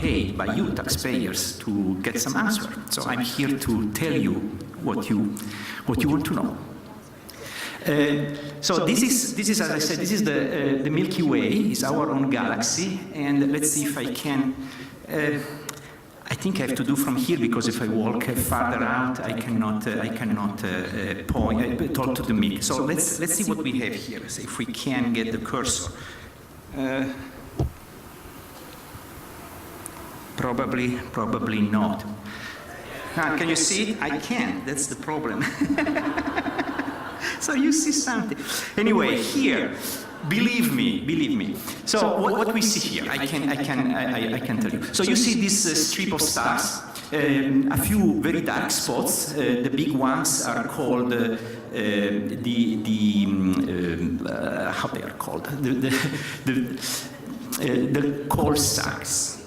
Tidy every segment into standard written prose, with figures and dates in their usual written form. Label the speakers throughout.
Speaker 1: paid by you taxpayers to get some answer. So I'm here to tell you what you want to know. So this is, as I said, this is the Milky Way. It's our own galaxy, and let's see if I can. I think I have to do from here, because if I walk farther out, I cannot talk to the mic. So let's see what we have here. See if we can get the cursor. Probably not. Can you see it? I can. That's the problem. So you see something. Anyway, here, believe me. So what we see here, I can tell you. So you see this strip of stars, a few very dark spots. The big ones are called how they are called? The coal stars.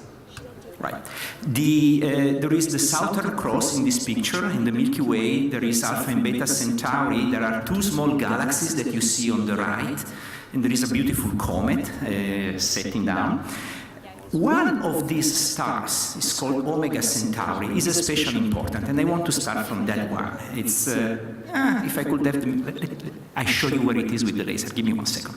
Speaker 1: Right. There is the Southern Cross in this picture, in the Milky Way. There is Alpha and Beta Centauri. There are two small galaxies that you see on the right. And there is a beautiful comet setting down. One of these stars is called Omega Centauri, is especially important, and I want to start from that one. It's, if I could have I show you where it is with the laser. Give me 1 second.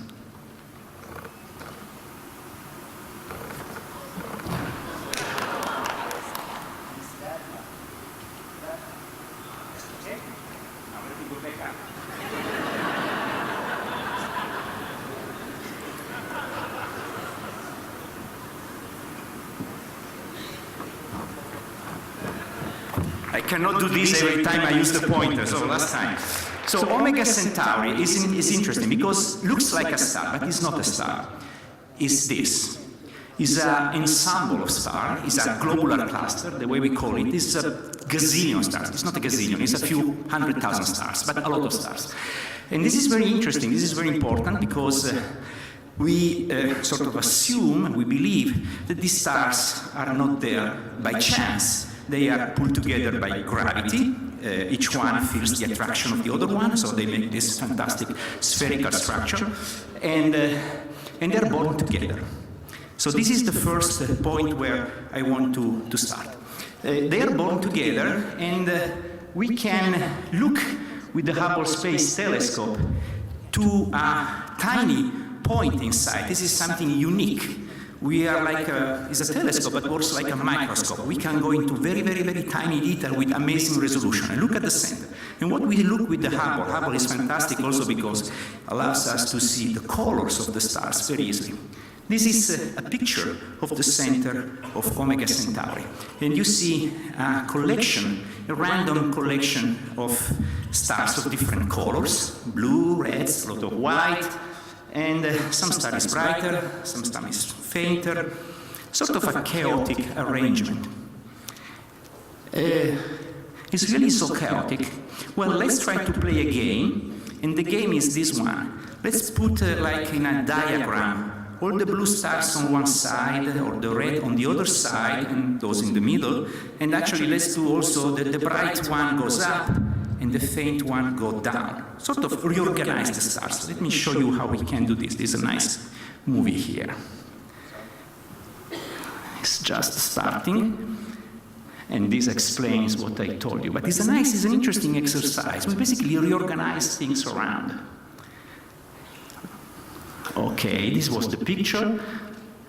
Speaker 1: I cannot do this every time I use the pointer, so last time. So Omega Centauri is interesting because it looks like a star, but it's not a star. It's this. It's an ensemble of stars. It's a globular cluster, the way we call it. It's a gazillion stars. It's not a gazillion. It's a few 100,000 stars, but a lot of stars. And this is very interesting. This is very important because we sort of assume, we believe, that these stars are not there by chance. They are pulled together by gravity. Each one feels the attraction of the other one, so they make this fantastic spherical structure. And they're born together. So this is the first point where I want to start. They are born together, and we can look with the Hubble Space Telescope to a tiny point inside. This is something unique. We are like it's a telescope, but works like a microscope. We can go into very, very, very tiny detail with amazing resolution. And look at the center. And what we look with the Hubble is fantastic also because it allows us to see the colors of the stars very easily. This is a picture of the center of Omega Centauri. And you see a collection, a random collection of stars of different colors, blue, reds, a lot of white, and some star is brighter, some star is fainter, sort of a chaotic arrangement. It's really so chaotic. Well, let's try to play a game, and the game is this one. Let's put like in a diagram all the blue stars on one side, or the red on the other side, and those in the middle. And actually, let's do also that the bright one goes up, and the faint one go down. Sort of reorganize the stars. Let me show you how we can do this. This is a nice movie here. It's just starting. And this explains what I told you. But it's an interesting exercise. We basically reorganize things around. Okay, this was the picture.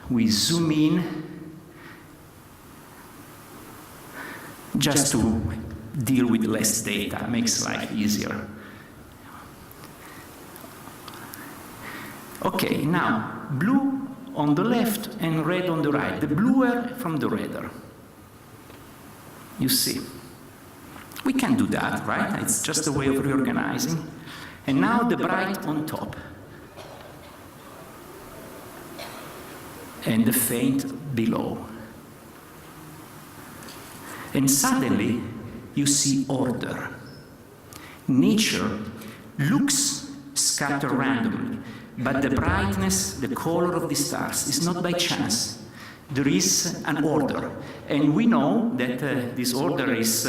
Speaker 1: We zoom in just to deal with less data, makes life easier. Okay, now blue on the left and red on the right. The bluer from the redder. You see. We can do that, right? It's just a way of reorganizing. And now the bright on top. And the faint below. And suddenly, you see order. Nature looks scattered randomly, but the brightness, the color of the stars is not by chance. There is an order. And we know that this order is,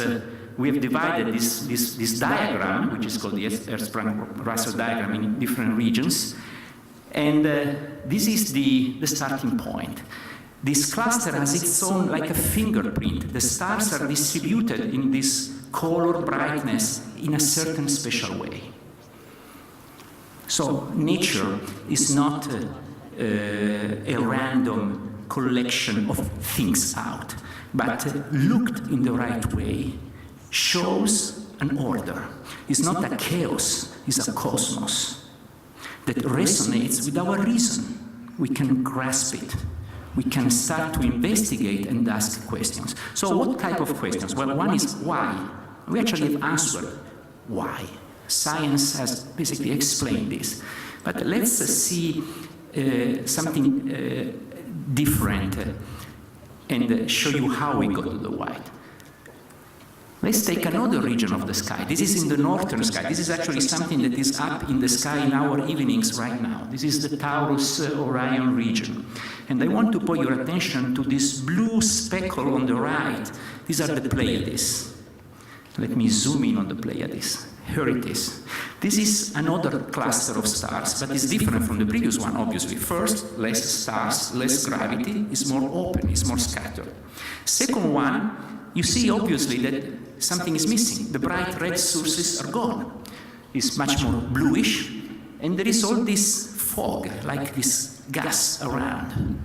Speaker 1: we have divided this diagram, which is called the Hertzsprung-Russell diagram, in different regions. And this is the starting point. This cluster has its own, like a fingerprint. The stars are distributed in this color brightness in a certain special way. So nature is not a random collection of things out, but looked in the right way, shows an order. It's not a chaos, it's a cosmos that resonates with our reason. We can grasp it. We can start to investigate and ask questions. So what type of questions? Well, one is why. We actually have answered why. Science has basically explained this. But let's see something different and show you how we got to the why. Let's take another region of the sky. This is in the northern sky. This is actually something that is up in the sky in our evenings right now. This is the Taurus Orion region. And I want to point your attention to this blue speckle on the right. These are the Pleiades. Let me zoom in on the Pleiades. Here it is. This is another cluster of stars, but it's different from the previous one, obviously. First, less stars, less gravity, it's more open, it's more scattered. Second one, you see obviously that something is missing. The bright red sources are gone. It's much more bluish, and there is all this fog, like this gas around.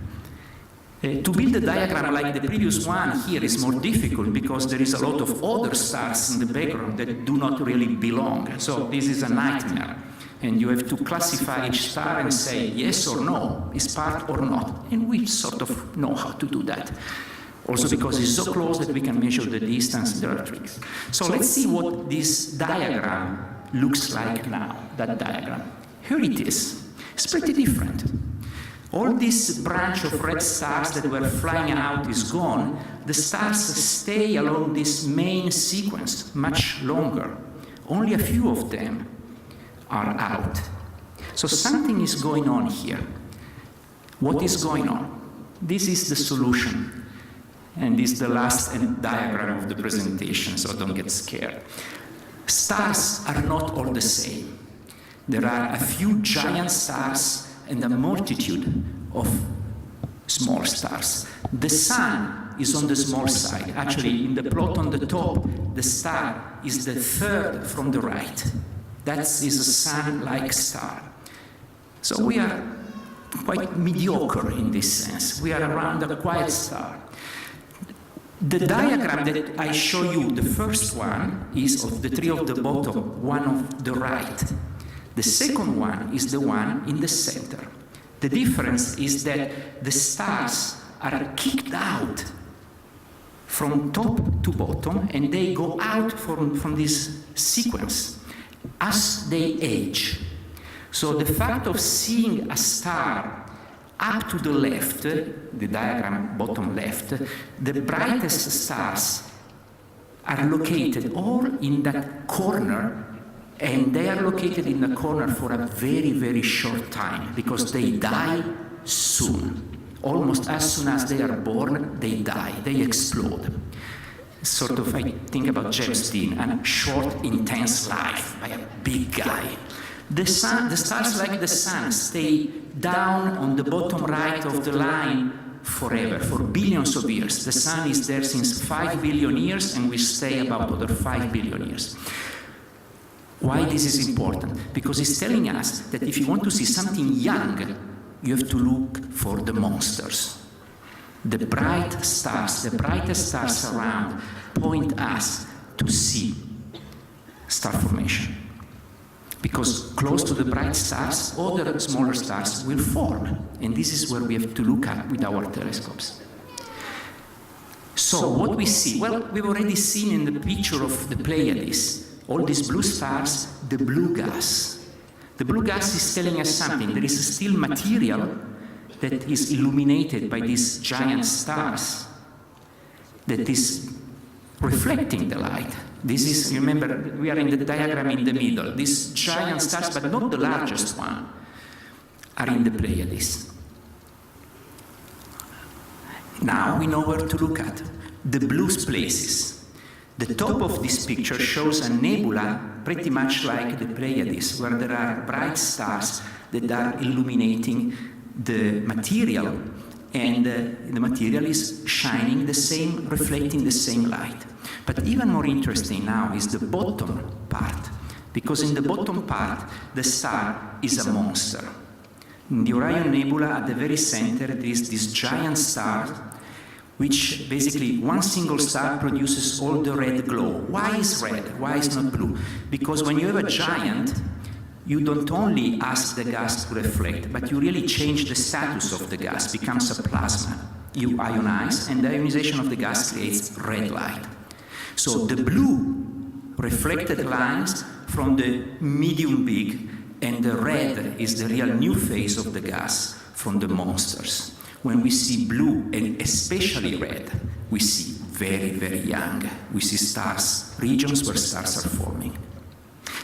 Speaker 1: To build a diagram like the previous one here is more difficult because there is a lot of other stars in the background that do not really belong. So this is a nightmare. And you have to classify each star and say yes or no, is part or not. And we sort of know how to do that. Also because it's so close that we can measure the distance, there are tricks. So let's see what this diagram looks like now, that diagram. Here it is. It's pretty different. All this branch of red stars that were flying out is gone. The stars stay along this main sequence much longer. Only a few of them are out. So something is going on here. What is going on? This is the solution. And this is the last diagram of the presentation, so don't get scared. Stars are not all the same. There are a few giant stars and a multitude of small stars. The sun is on the small side. Actually, in the plot on the top, the star is the third from the right. That is a sun-like star. So we are quite mediocre in this sense. We are around a quiet star. The diagram that I show you, the first one, is of the three of the bottom, one of the right. The second one is the one in the center. The difference is that the stars are kicked out from top to bottom, and they go out from this sequence as they age. So the fact of seeing a star up to the left, the diagram bottom left, the brightest stars are located all in that corner, and they are located in the corner for a very, very short time because they die soon. Almost as soon as they are born, they die, they explode. Sort of, I think about James Dean, a short, intense life by a big guy. The stars like the sun stay down on the bottom right of the line forever, for billions of years. The sun is there since 5 billion years, and we stay about another 5 billion years. Why this is important? Because it's telling us that if you want to see something young, you have to look for the monsters. The bright stars, the brightest stars around, point us to see star formation. Because close to the bright stars, other smaller stars will form. And this is where we have to look at with our telescopes. So what we see? Well, we've already seen in the picture of the Pleiades, all these blue stars, the blue gas. The blue gas is telling us something. There is still material that is illuminated by these giant stars that is reflecting the light. This is, remember, we are in the diagram in the middle. These giant stars, but not the largest one, are in the Pleiades. Now we know where to look at. The blue places. The top of this picture shows a nebula pretty much like the Pleiades, where there are bright stars that are illuminating the material and the material is shining the same, reflecting the same light. But even more interesting now is the bottom part, because in the bottom part, the star is a monster. In the Orion Nebula, at the very center, there is this giant star, which basically one single star produces all the red glow. Why is red? Why is not blue? Because when you have a giant, you don't only ask the gas to reflect, but you really change the status of the gas, becomes a plasma. You ionize, and the ionization of the gas creates red light. So the blue reflected lines from the medium big, and the red is the real new phase of the gas from the monsters. When we see blue, and especially red, we see very, very young. We see stars, regions where stars are forming.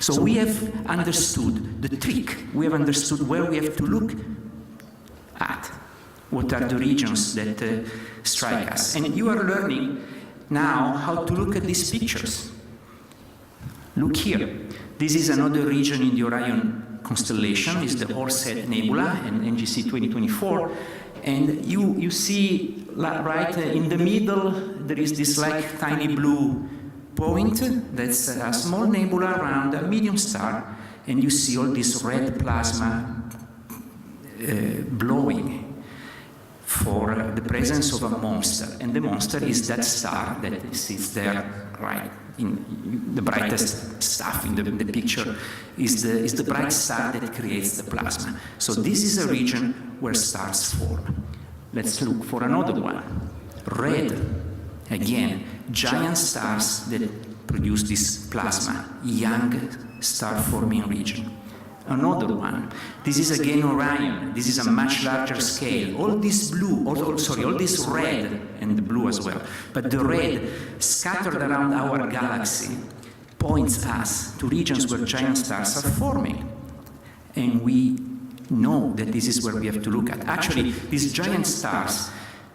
Speaker 1: So we have understood the trick. We have understood where we have to look at. What are the regions that strike us? And you are learning now how to look at these pictures. Look here. This is another region in the Orion constellation. It's the Horsehead Nebula and NGC 2024. And you see right in the middle, there is this like tiny blue point. That's a small nebula around a medium star. And you see all this red plasma blowing for the presence of a monster. And the monster is that star that sits there, right? In the brightest stuff in the picture is the bright star that creates the plasma. So this is a region where stars form. Let's look for another one. Red, again, giant stars that produce this plasma, young star-forming region. Another one. This is again Orion. This is a much larger scale. All this blue, all this red, and the blue as well, but the red scattered around our galaxy points us to regions where giant stars are forming. And we know that this is where we have to look at. Actually, these giant stars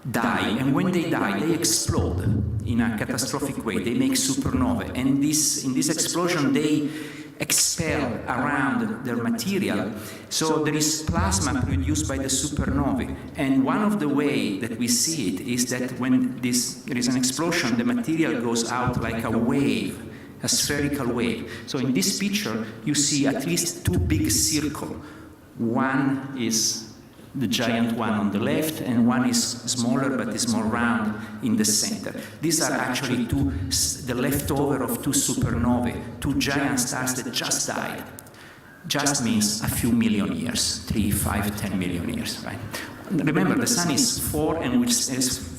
Speaker 1: die, and when they die, they explode in a catastrophic way. They make supernovae, and in this explosion, they expel around their material. So there is plasma produced by the supernovae. And one of the ways that we see it is that when there is an explosion, the material goes out like a wave, a spherical wave. So in this picture, you see at least two big circles. One is the giant one on the left, and one is smaller but is more round in the center. These are actually the leftover of two supernovae, two giant stars that just died. Just means a few million years, 3, 5, 10 million years, right? Remember, the sun is 4 and is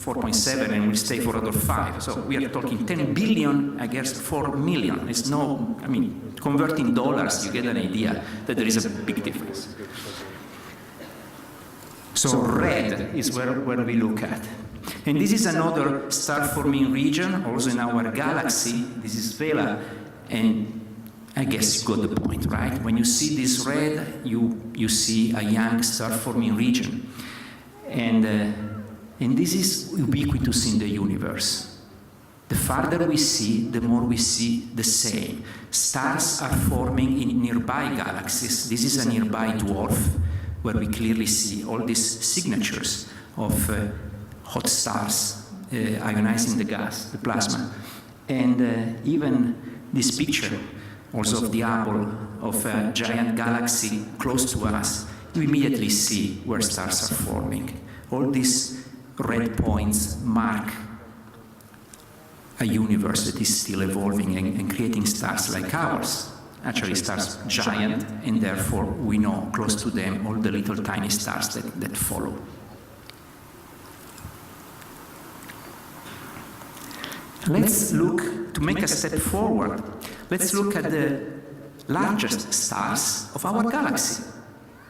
Speaker 1: 4.7 and will stay for another 5. So we are talking 10 billion against 4 million. It's no, I mean, converting dollars, you get an idea that there is a big difference. So red is where we look at. And this is another star-forming region, also in our galaxy. This is Vela, and I guess you got the point, right? When you see this red, you see a young star-forming region. And this is ubiquitous in the universe. The farther we see, the more we see the same. Stars are forming in nearby galaxies. This is a nearby dwarf, where we clearly see all these signatures of hot stars ionizing the gas, the plasma. And even this picture, also of the Hubble, of a giant galaxy close to us, you immediately see where stars are forming. All these red points mark a universe that is still evolving and creating stars like ours. Actually, stars giant, and therefore we know close to them all the little tiny stars that follow. Let's look, to make a step forward, let's look at the largest stars of our galaxy,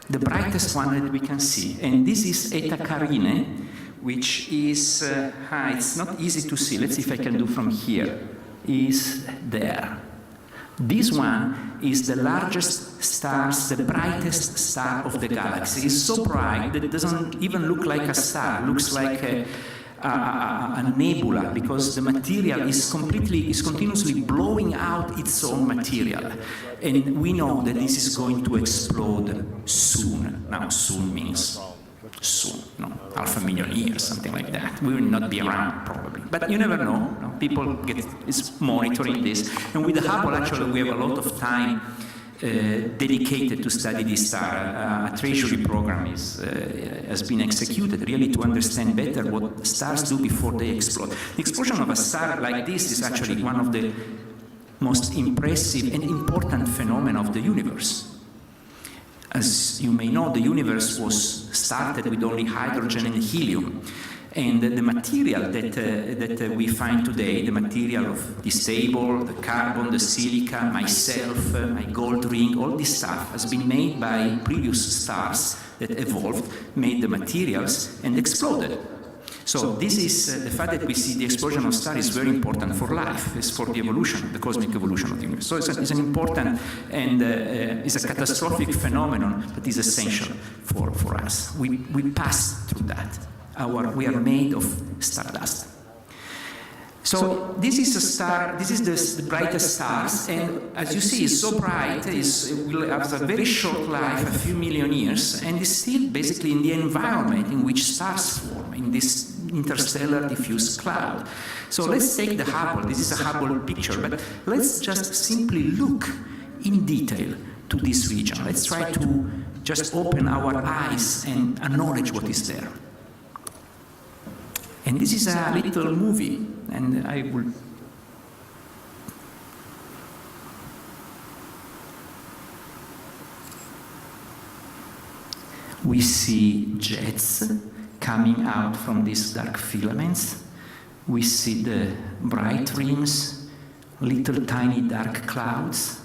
Speaker 1: the brightest one that we can see. And this is Eta Carinae, which is, it's not easy to see. Let's see if I can do from here. Is there. This one is the largest star, the brightest star of the galaxy. It's so bright that it doesn't even look like a star. It looks like a nebula, because the material is continuously blowing out its own material. And we know that this is going to explode soon. Now, soon means soon, 500,000 years, something like that. We will not be around, probably. But you never know. People is monitoring this. And with the Hubble, actually, we have a lot of time dedicated to study this star. A Treasury Program has been executed really to understand better what stars do before they explode. The explosion of a star like this is actually one of the most impressive and important phenomena of the universe. As you may know, the universe was started with only hydrogen and helium. And the material that we find today, the material of this table, the carbon, the silica, myself, my gold ring, all this stuff has been made by previous stars that evolved, made the materials, and exploded. So this is the fact that we see the explosion of stars is very important for life, is for the evolution, the cosmic evolution of the universe. So it's an important and it's a catastrophic phenomenon, but is essential for us. We pass through that. We are made of stardust. So this is a star, this is the brightest stars, and as you see, it's so bright, it will have a very short life, a few million years, and is still basically in the environment in which stars form, in this interstellar diffuse cloud. So let's take the Hubble, this is a Hubble picture, but let's just simply look in detail to this region. Let's try to just open our eyes and acknowledge what is there. And this is a little movie, and I will... We see jets coming out from these dark filaments. We see the bright rims, little tiny dark clouds,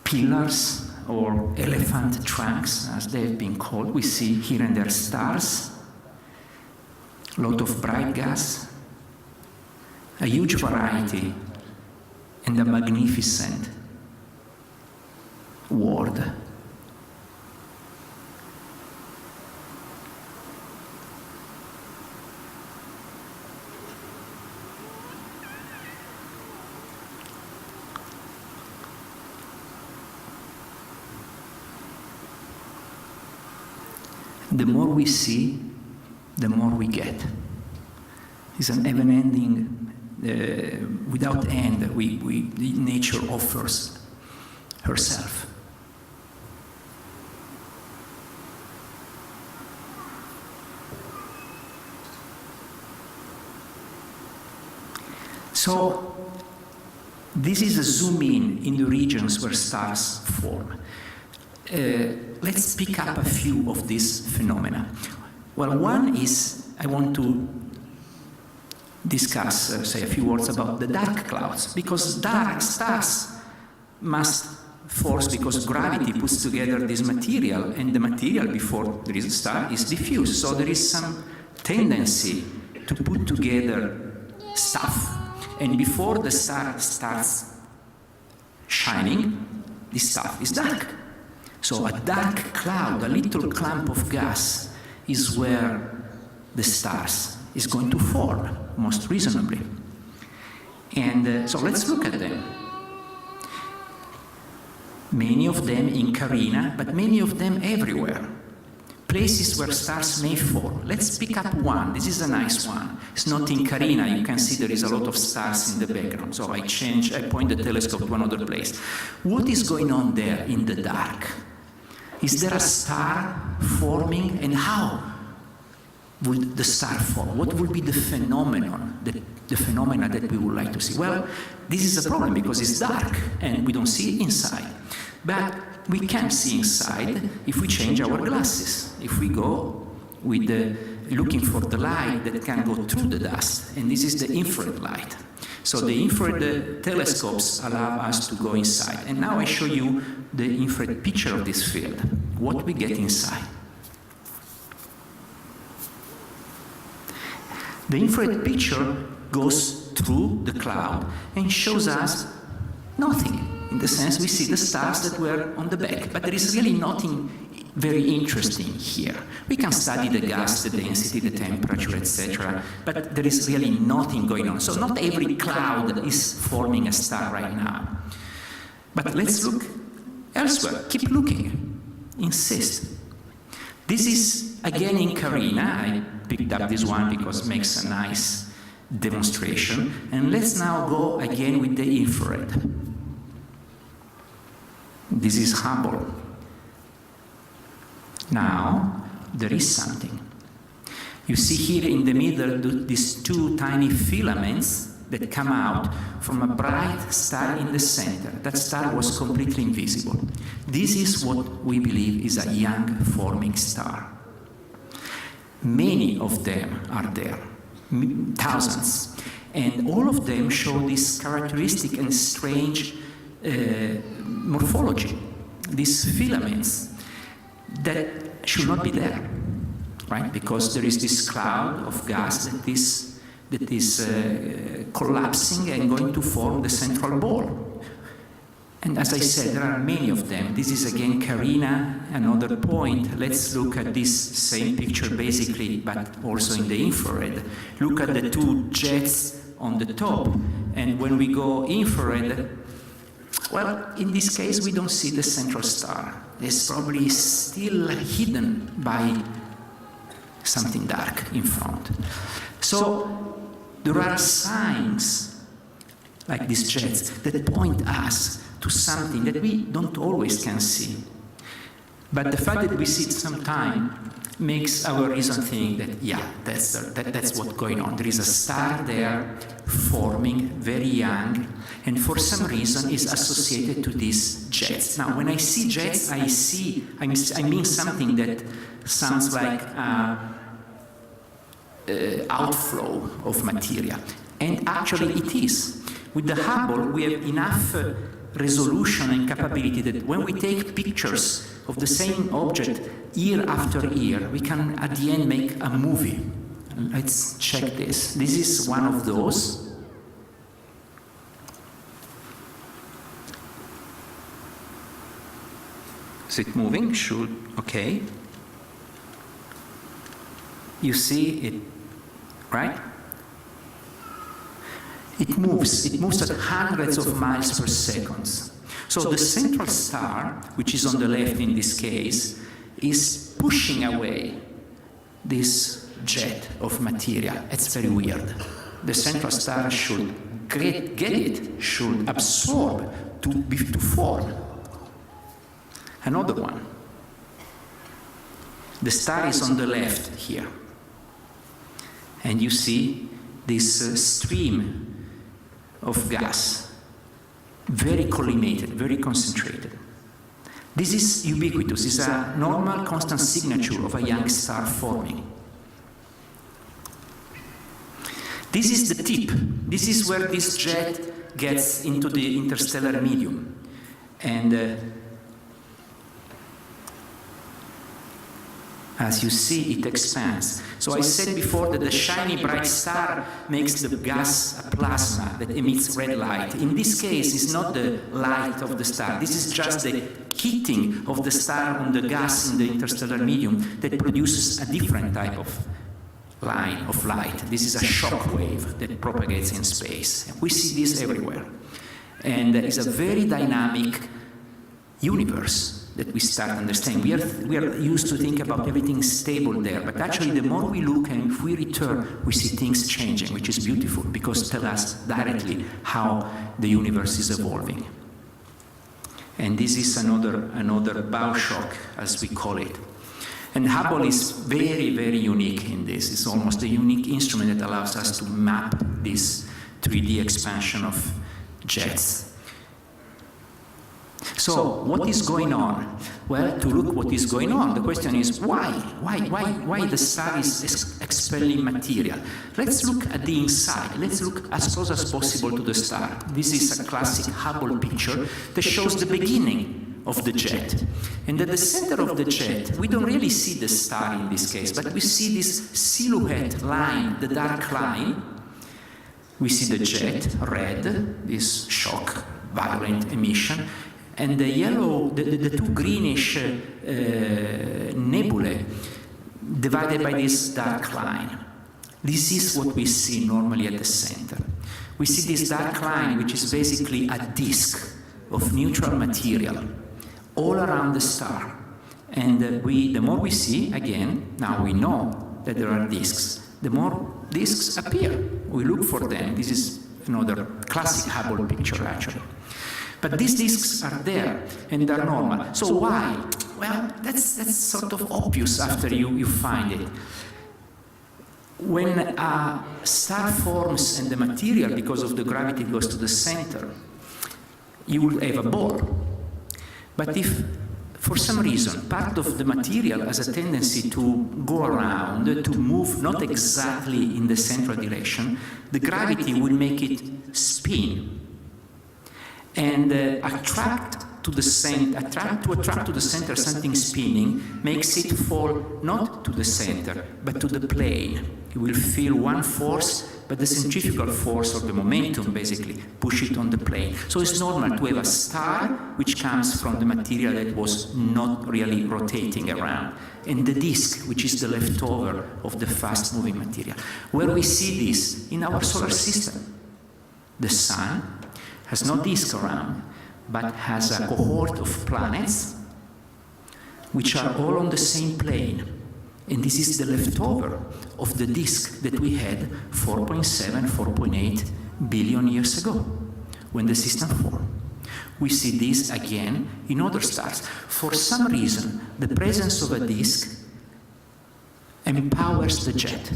Speaker 1: pillars or elephant trunks, as they've been called. We see here and there stars, a lot of bright gas, a huge variety, and a magnificent world. The more we see, the more we get. It's an ever-ending, without end, nature offers herself. So, this is a zoom in the regions where stars form. Let's pick up a few of these phenomena. Well, one is, I want to discuss, say a few words about the dark clouds, because dark stars must force, because gravity puts together this material, and the material before there is a star is diffuse, so there is some tendency to put together stuff, and before the star starts shining, this stuff is dark. So a dark cloud, a little clump of gas, is where the stars is going to form, most reasonably. And so let's look at them. Many of them in Carina, but many of them everywhere. Places where stars may form. Let's pick up one. This is a nice one. It's not in Carina. You can see there is a lot of stars in the background. So I point the telescope to another place. What is going on there in the dark? Is there a star forming, and how would the star form? What would be the phenomenon, the phenomena that we would like to see? Well, this is a problem because it's dark and we don't see inside. But we can see inside if we change our glasses, if we go with looking for the light that can go through the dust, and this is the infrared light. So the infrared telescopes allow us to go inside. And now I show you the infrared picture of this field, what we get inside. The infrared picture goes through the cloud and shows us nothing. In the sense we see the stars that were on the back, but there is really nothing very interesting here. We can study the gas, the density, the temperature, etc., but there is really nothing going on. So not every cloud is forming a star right now. But let's look elsewhere. Keep looking. Insist. This is again in Carina. I picked up this one because it makes a nice demonstration. And let's now go again with the infrared. This is Hubble. Now, there is something. You see here in the middle these two tiny filaments that come out from a bright star in the center. That star was completely invisible. This is what we believe is a young forming star. Many of them are there, thousands, and all of them show this characteristic and strange morphology, these filaments that should not be there, right? Because there is this cloud of gas that is collapsing and going to form the central ball. And as I said, there are many of them. This is again Carina, another point. Let's look at this same picture basically, but also in the infrared. Look at the two jets on the top. And when we go infrared, well, in this case, we don't see the central star. It's probably still hidden by something dark in front. So there are signs, like these jets, that point us to something that we don't always can see. But the fact that we see it sometime makes our reason think that, yeah, that's what's going on. There is a star there forming, very young, and for some reason is associated to these jets. Now, when I see jets, I mean something that sounds like outflow of material. And actually it is. With the Hubble, we have enough resolution and capability that when we take pictures of the same object year after year, we can at the end make a movie. Let's check this. This is one of those. Is it moving? Should, okay. You see it, right? It moves at hundreds of miles per second. So the central star, which is on the left in this case, is pushing away this jet of material. It's very weird. The central star should get it, should absorb to form. Another one. The star is on the left here. And you see this stream of gas, very collimated, very concentrated. This is ubiquitous. It's a normal constant signature of a young star forming. This is the tip. This is where this jet gets into the interstellar medium. And as you see, it expands. So I said before that the shiny bright star makes the gas a plasma that emits red light. In this case, it's not the light of the star. This is just the heating of the star on the gas in the interstellar medium that produces a different type of line of light. This is a shock wave that propagates in space. We see this everywhere. And it's a very dynamic universe that we start understanding. We are used to think about everything stable there, but actually the more we look and if we return, we see things changing, which is beautiful because it tells us directly how the universe is evolving. And this is another bow shock, as we call it. And Hubble is very, very unique in this. It's almost a unique instrument that allows us to map this 3D expansion of jets. So, what is going on? Well, to look what is going on, the question is why? Why the star is expelling material? Let's look at the inside. Let's look as close as possible to the star. This is a classic Hubble picture that shows the beginning of the jet. And at the center of the jet, we don't really see the star in this case, but we see this silhouette line, the dark line. We see the jet, red, this shock, violent emission, and the yellow, the two greenish nebulae divided by this dark line. This is what we see normally at the center. We see this dark line, which is basically a disk of neutral material all around the star. And the more we see, again, now we know that there are disks, the more disks appear. We look for them. This is another classic Hubble picture, actually. But these disks are there, and they're normal. So why? Well, that's sort of obvious after you find it. When a star forms and the material, because of the gravity, goes to the center, you will have a ball. But if, for some reason, part of the material has a tendency to go around, to move not exactly in the central direction, the gravity will make it spin and attract to the center something spinning, makes it fall not to the center, but to the plane. You will feel one force, but the centrifugal force, or the momentum, basically, push it on the plane. So it's normal to have a star which comes from the material that was not really rotating around, and the disk, which is the leftover of the fast-moving material. Where we see this? In our solar system. The Sun has no disk around, but has a cohort of planets which are all on the same plane. And this is the leftover of the disk that we had 4.7, 4.8 billion years ago, when the system formed. We see this again in other stars. For some reason, the presence of a disk empowers the jet,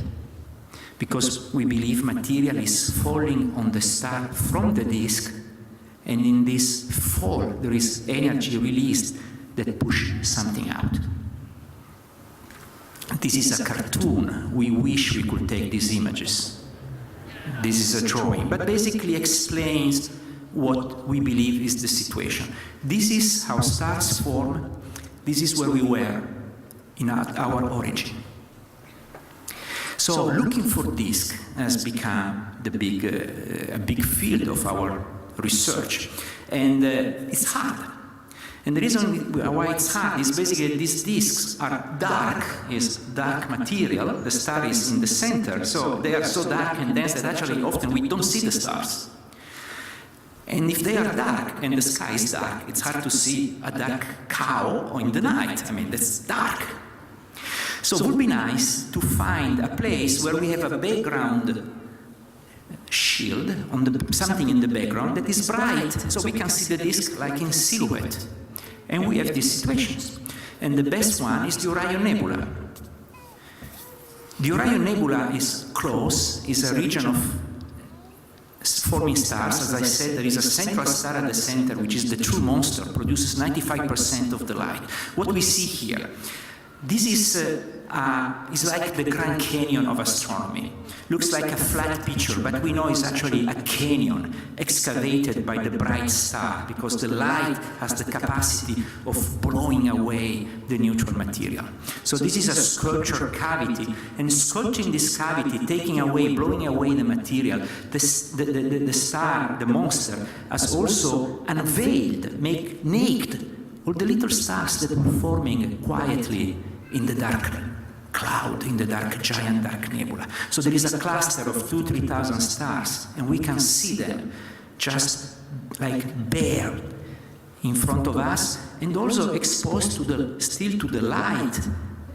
Speaker 1: because we believe material is falling on the star from the disk, and in this fall there is energy released that pushes something out. This is a cartoon. We wish we could take these images. This is a drawing, but basically explains what we believe is the situation. This is how stars form. This is where we were in our origin. So looking for disk has become the big field of our research, and it's hard. And the reason why it's hard is basically these disks are dark, is dark material. The star is in the center, so they are so dark and dense that actually often we don't see the stars. And if they are dark and the sky is dark, it's hard to see a dark cow in the night. I mean, that's dark. So it would be nice to find a place where we have a background shield, something in the background that is bright, so we can see the disk like in silhouette. And we have these situations. And the best one is the Orion Nebula. The Orion Nebula is close, is a region of forming stars. As I said, there is a central star at the center, which is the true monster, produces 95% of the light. What we see here, this is like the Grand Canyon of astronomy. Looks like a flat picture, but we know it's actually a canyon excavated by the bright star, because the light has the capacity of blowing away the neutral material. So this is a sculptured cavity, and sculpting this cavity, taking away, blowing away the material, the star, the monster, has also unveiled, make naked all the little stars that were forming quietly in the dark cloud, in the giant dark nebula. So there is a cluster of 2,000–3,000 stars, and we can see them just like bare in front of us, and also exposed to the light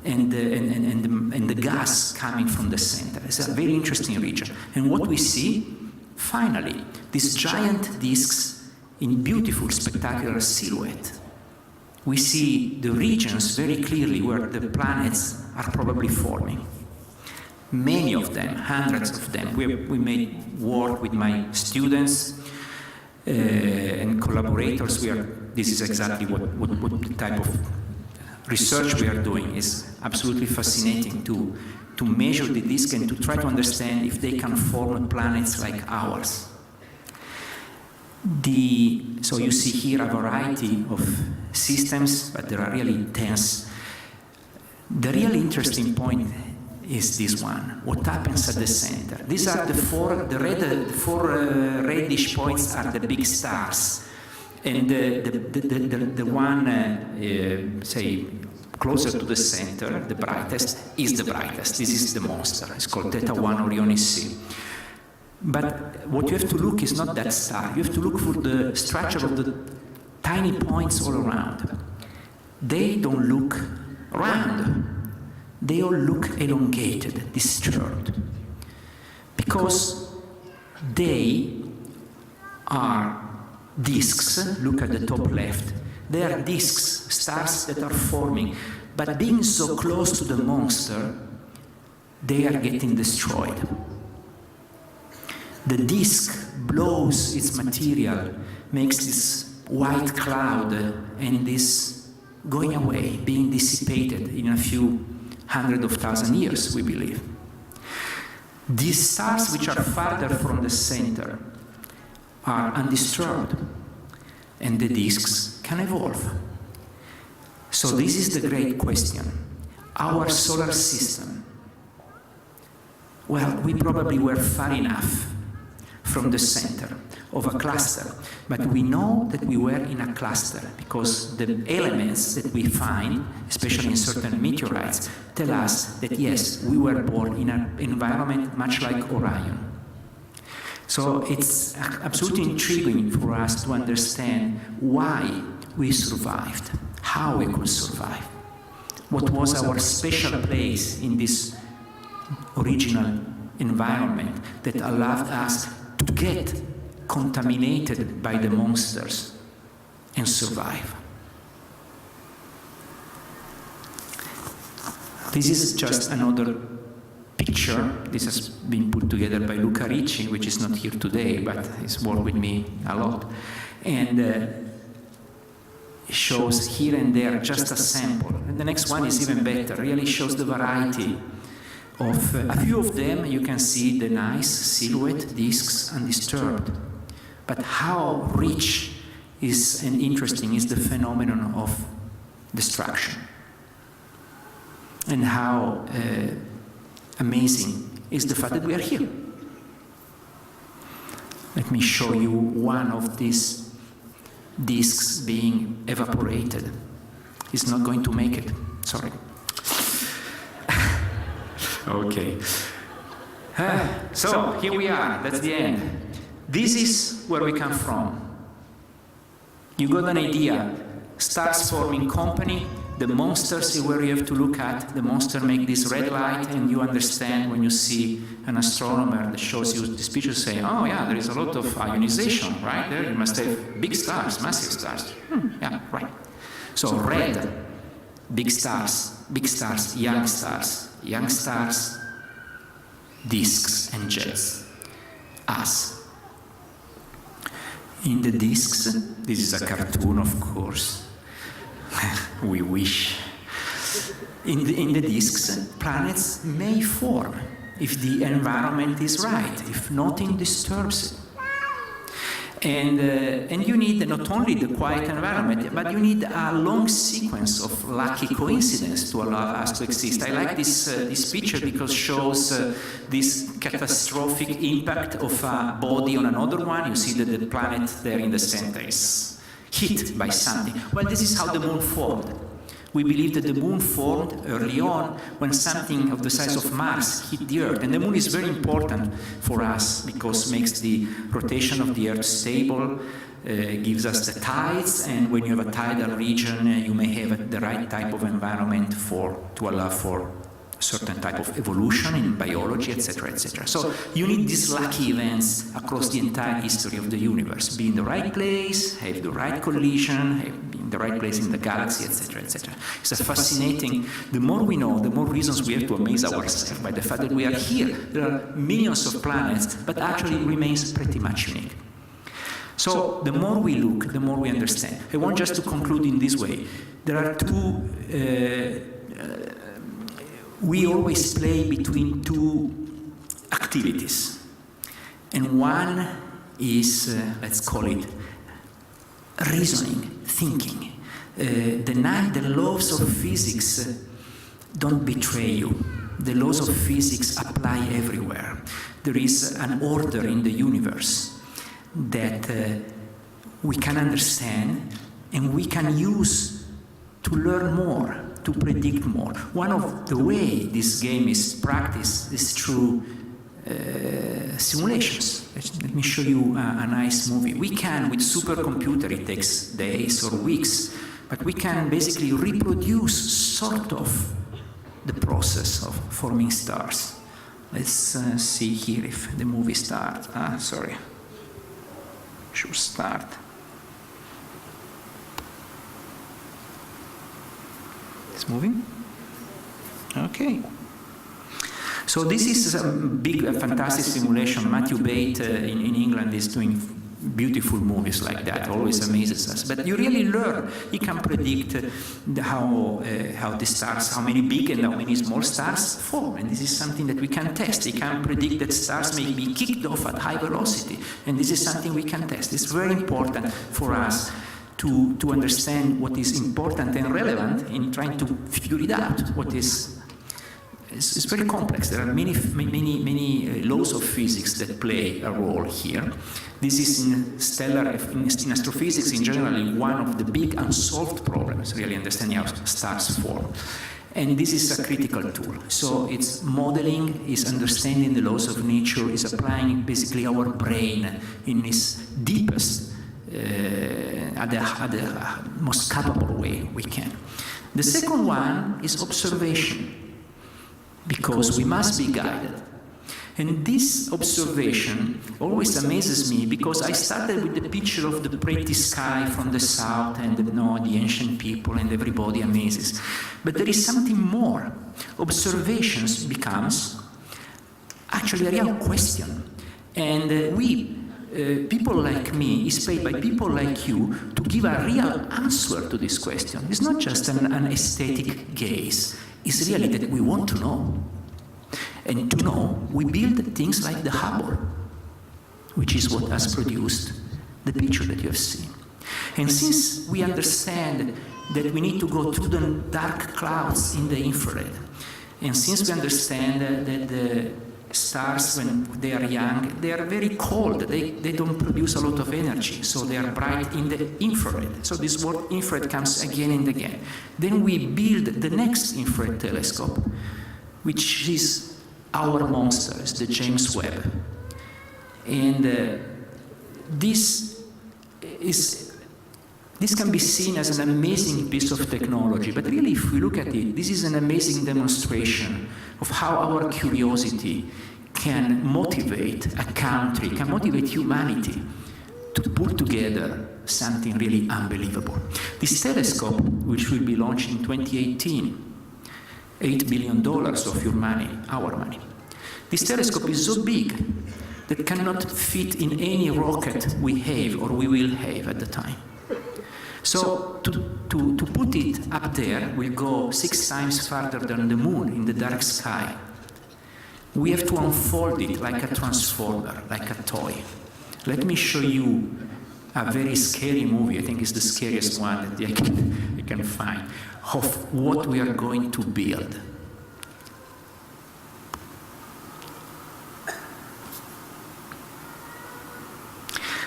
Speaker 1: and the gas coming from the center. It's a very interesting region. And what we see, finally, these giant disks in beautiful, spectacular silhouette. We see the regions very clearly where the planets are probably forming. Many of them, hundreds of them. We made work with my students and collaborators. This is exactly what type of research we are doing. Is absolutely fascinating to measure the disk and to try to understand if they can form planets like ours. So you see here a variety of systems, but there are really dense. The really interesting point is this one. What happens at the center? These are the four reddish points are the big stars, and the one say closer to the center, the brightest, is the brightest. This is the monster. It's called Theta 1 Orionis C. But what you have to look is not that star. You have to look for the structure of the tiny points all around. they don't look round. They all look elongated, disturbed, because they are disks. Look at the top left. They are disks, stars that are forming, but being so close to the monster, they are getting destroyed. The disk blows its material, makes this white cloud, and is going away, being dissipated in a few hundred of thousand years, we believe. These stars, which are farther from the center, are undisturbed, and the disks can evolve. So this is the great question. Our solar system, well, we probably were far enough from the center of a cluster, but we know that we were in a cluster because the elements that we find, especially in certain meteorites, tell us that yes, we were born in an environment much like Orion. So it's absolutely intriguing for us to understand why we survived, how we could survive, what was our special place in this original environment that allowed us to get contaminated by the monsters and survive. This is just another picture. This has been put together by Luca Ricci, which is not here today, but he's worked with me a lot. And it shows here and there just a sample. And the next one is even better, really shows the variety of a few of them. You can see the nice silhouette disks undisturbed. But how rich is and interesting is the phenomenon of destruction. And how amazing is the fact that we are here. Let me show you one of these disks being evaporated. It's not going to make it, sorry. Okay. So here we are, that's the end. This is where we come from. You got an idea. Stars forming company, the monsters is where you have to look at. The monster make this red light, and you understand when you see an astronomer that shows you this picture saying, oh yeah, there is a lot of ionization, right? There you must have big stars, massive stars. Yeah, right. So red, big stars, young stars, disks and jets, us. In the disks, this is a cartoon, of course, we wish. In the disks, planets may form if the environment is right, if nothing disturbs it. And you need not only the quiet environment, but you need a long sequence of lucky coincidences to allow us to exist. I like this picture because it shows this catastrophic impact of a body on another one. You see that the planet there in the center is hit by something. Well, this is how the moon formed. We believe that the moon formed early on when something of the size of Mars hit the Earth. And the moon is very important for us because it makes the rotation of the Earth stable, gives us the tides, and when you have a tidal region, you may have the right type of environment to allow for certain type of evolution in biology, etc., etc. So you need these lucky events across the entire history of the universe. Be in the right place, have the right collision, be in the right place in the galaxy, etc., etc. It's a fascinating. The more we know, the more reasons we have to amaze ourselves by the fact that we are here. There are millions of planets, but actually it remains pretty much unique. So the more we look, the more we understand. I want just to conclude in this way. There are two. We always play between two activities. And one is, let's call it, reasoning, thinking. The laws of physics don't betray you. The laws of physics apply everywhere. There is an order in the universe that we can understand and we can use to learn more, to predict more. One of the way this game is practiced is through simulations. Let me show you a nice movie. We can, with supercomputer, it takes days or weeks, but we can basically reproduce sort of the process of forming stars. Let's see here if the movie starts. Sorry. Should start. It's moving? Okay. So this is a big, fantastic simulation. Matthew Bate in England is doing beautiful movies like that, always amazes us. But you really learn. He can predict how the stars, how many big and how many small stars form. And this is something that we can test. He can predict that stars may be kicked off at high velocity. And this is something we can test. It's very important for us to understand what is important and relevant in trying to figure it out. What is it's very complex. There are many laws of physics that play a role here. This is in astrophysics in general one of the big unsolved problems, really understanding how stars form. And this is a critical tool. So it's modeling, is understanding the laws of nature, is applying basically our brain in its deepest, at the most capable way we can. The second one is observation, because we must be guided. And this observation always amazes me, because I started with the picture of the pretty sky from the south and the ancient people and everybody amazes. But there is something more. Observations becomes actually a real question. And people like me, is paid by people like you to give a real answer to this question. It's not just an aesthetic gaze. It's really that we want to know. And to know, we build things like the Hubble, which is what has produced the picture that you have seen. And since we understand that we need to go through the dark clouds in the infrared, and since we understand that the stars, when they are young, they are very cold. They don't produce a lot of energy, so they are bright in the infrared. So this word infrared comes again and again. Then we build the next infrared telescope, which is our monster, is the James Webb. And this can be seen as an amazing piece of technology, but really if we look at it, this is an amazing demonstration of how our curiosity can motivate a country, can motivate humanity to put together something really unbelievable. This telescope, which will be launched in 2018, $8 billion of your money, our money. This telescope is so big that cannot fit in any rocket we have or we will have at the time. So to put it up there, we'll go 6 times farther than the moon in the dark sky. We have to unfold it like a transformer, like a toy. Let me show you a very scary movie. I think it's the scariest one that I can find, of what we are going to build.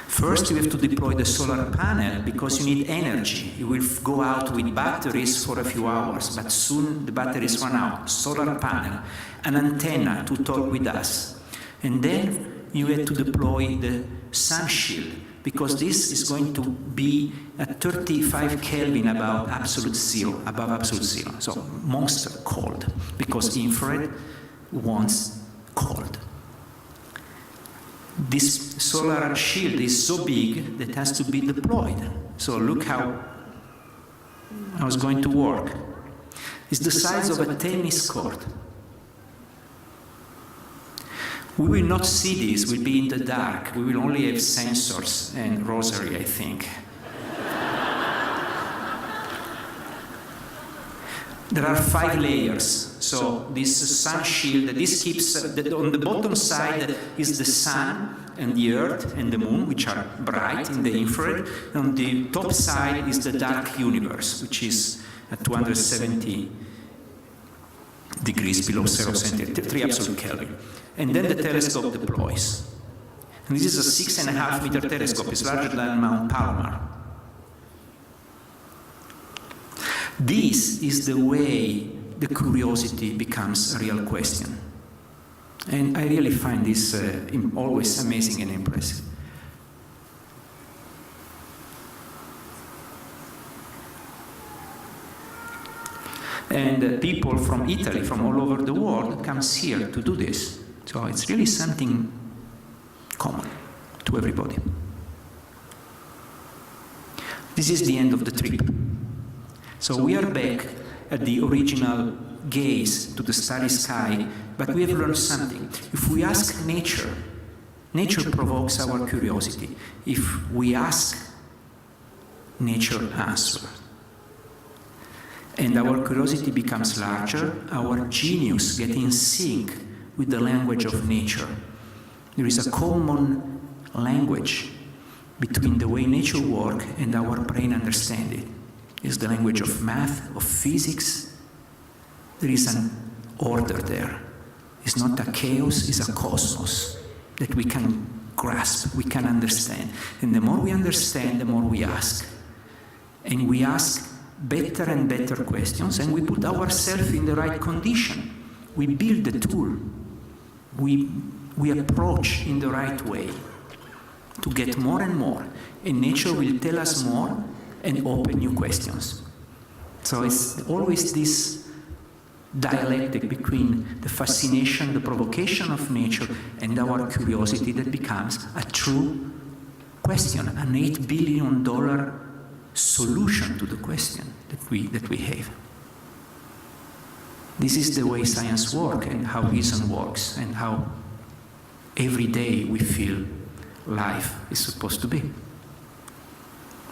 Speaker 1: First, you have to deploy the solar panel because you need energy. You will go out with batteries for a few hours, but soon the batteries run out. Solar panel, an antenna to talk with us. And then you have to deploy the sun shield, because this is going to be at 35 Kelvin above absolute zero, So monster cold, because infrared wants cold. This solar shield is so big that it has to be deployed. So look how it's going to work. It's the size of a tennis court. We will not see this, we'll be in the dark. We will only have sensors and rosary, I think. There are 5 layers. So this sun shield, this keeps, on the bottom side is the sun and the earth and the moon, which are bright in the infrared. On the top side is the dark universe, which is at 270 degrees below 0 centigrade, 3 absolute Kelvin. And then the telescope deploys. And this is a 6.5 meter telescope. It's larger than Mount Palomar. This is the way the curiosity becomes a real question. And I really find this always amazing and impressive. And people from Italy, from all over the world, comes here to do this. So it's really something common to everybody. This is the end of the trip. So we are back at the original gaze to the starry sky, but we have learned something. If we ask nature, nature provokes our curiosity. If we ask, nature answers. And our curiosity becomes larger, our genius gets in sync with the language of nature. There is a common language between the way nature works and our brain understands it. It's the language of math, of physics. There is an order there. It's not a chaos, it's a cosmos that we can grasp, we can understand. And the more we understand, the more we ask. And we ask better and better questions, and we put ourselves in the right condition. We build the tool. We approach in the right way to get more and more. And nature will tell us more and open new questions. So it's always this dialectic between the fascination, the provocation of nature, and our curiosity that becomes a true question, an $8 billion solution to the question that we have. This is the way science works and how reason works and how every day we feel life is supposed to be.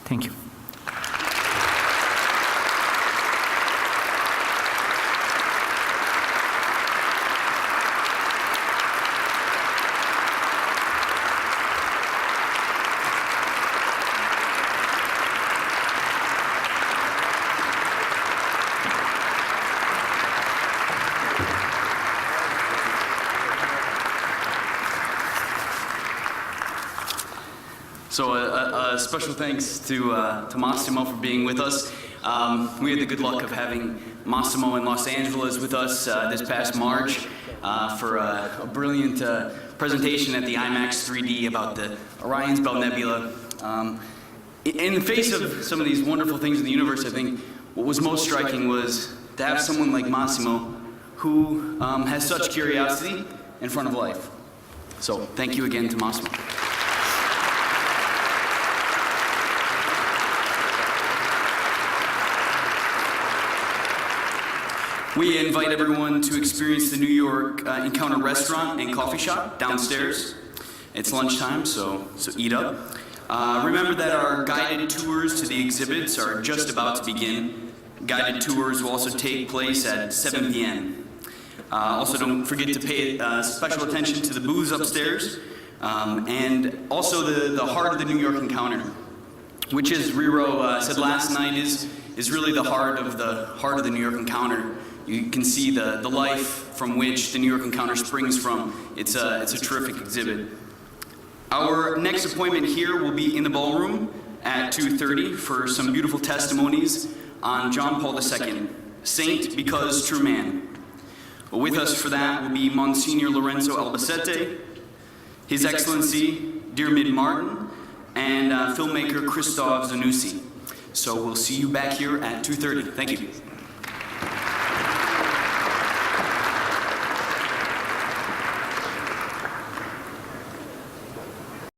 Speaker 1: Thank you.
Speaker 2: So a special thanks to Massimo for being with us. We had the good luck of having Massimo in Los Angeles with us this past March for a brilliant presentation at the IMAX 3D about the Orion's Nebula. In the face of some of these wonderful things in the universe, I think what was most striking was to have someone like Massimo who has such curiosity in front of life. So thank you again to Massimo. We invite everyone to experience the New York Encounter restaurant and coffee shop downstairs. It's lunchtime, so eat up. Remember that our guided tours to the exhibits are just about to begin. Guided tours will also take place at 7 p.m. Also, don't forget to pay special attention to the booths upstairs, and also the heart of the New York Encounter, which, as Riro said last night, is really the heart of the New York Encounter. You can see the life from which the New York Encounter springs from. It's a terrific exhibit. Our next appointment here will be in the ballroom at 2:30 for some beautiful testimonies on John Paul II, Saint because True Man. With us for that will be Monsignor Lorenzo Albacete, His Excellency Diarmid Martin, and filmmaker Christoph Zanussi. So we'll see you back here at 2:30. Thank you.